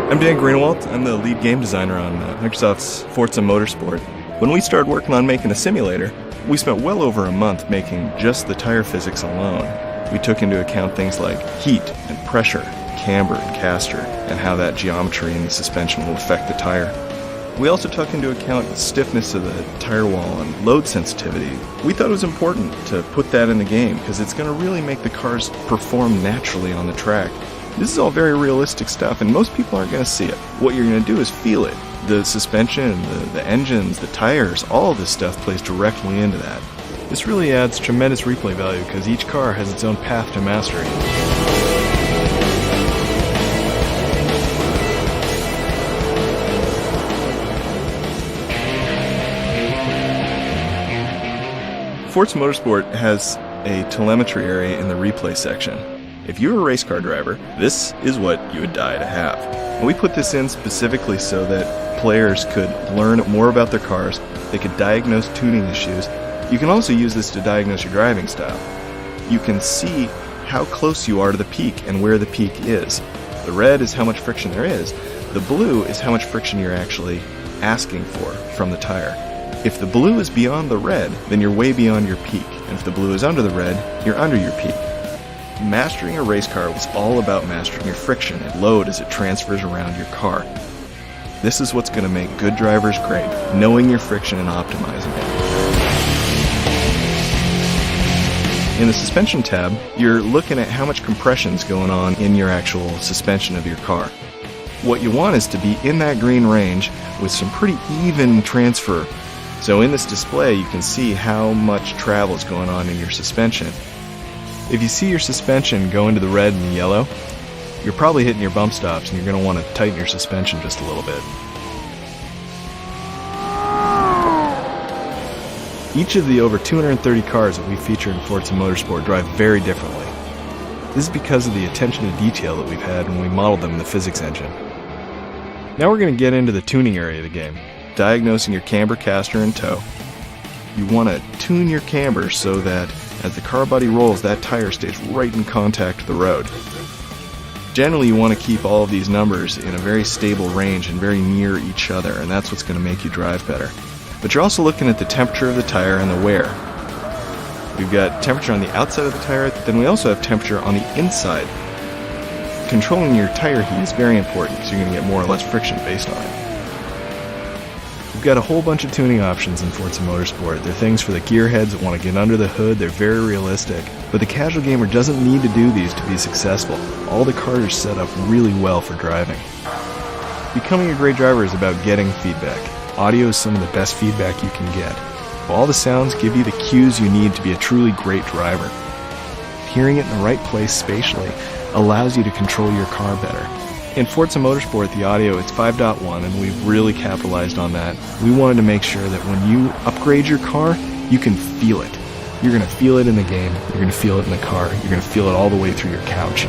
I'm Dan Greenwald. I'm the lead game designer on Microsoft's Forza Motorsport. When we started working on making a simulator, we spent well over a month making just the tire physics alone. We took into account things like heat and pressure, camber and caster, and how that geometry in the suspension will affect the tire. We also took into account the stiffness of the tire wall and load sensitivity. We thought it was important to put that in the game because it's going to really make the cars perform naturally on the track. This is all very realistic stuff, and most people aren't going to see it. What you're going to do is feel it. The suspension, the engines, the tires, all of this stuff plays directly into that. This really adds tremendous replay value because each car has its own path to mastery. Forza Motorsport has a telemetry area in the replay section. If you're a race car driver, this is what you would die to have. And we put this in specifically so that players could learn more about their cars, they could diagnose tuning issues. You can also use this to diagnose your driving style. You can see how close you are to the peak and where the peak is. The red is how much friction there is. The blue is how much friction you're actually asking for from the tire. If the blue is beyond the red, then you're way beyond your peak. And if the blue is under the red, you're under your peak. Mastering a race car is all about mastering your friction and load as it transfers around your car. This is what's going to make good drivers great, knowing your friction and optimizing it. In the suspension tab, you're looking at how much compression is going on in your actual suspension of your car. What you want is to be in that green range with some pretty even transfer. So in this display, you can see how much travel is going on in your suspension. If you see your suspension go into the red and the yellow, you're probably hitting your bump stops and you're going to want to tighten your suspension just a little bit. Each of the over 230 cars that we feature in Forza Motorsport drive very differently. This is because of the attention to detail that we've had when we modeled them in the physics engine. Now we're going to get into the tuning area of the game, diagnosing your camber, caster, and toe. You want to tune your camber so that as the car body rolls, that tire stays right in contact with the road. Generally, you want to keep all of these numbers in a very stable range and very near each other, and that's what's going to make you drive better. But you're also looking at the temperature of the tire and the wear. We've got temperature on the outside of the tire, then we also have temperature on the inside. Controlling your tire heat is very important because you're going to get more or less friction based on it. We've got a whole bunch of tuning options in Forza Motorsport. They're things for the gearheads that want to get under the hood. They're very realistic. But the casual gamer doesn't need to do these to be successful. All the cars are set up really well for driving. Becoming a great driver is about getting feedback. Audio is some of the best feedback you can get. All the sounds give you the cues you need to be a truly great driver. Hearing it in the right place spatially allows you to control your car better. In Forza Motorsport, the audio is 5.1, and we've really capitalized on that. We wanted to make sure that when you upgrade your car, you can feel it. You're going to feel it in the game, you're going to feel it in the car, you're going to feel it all the way through your couch.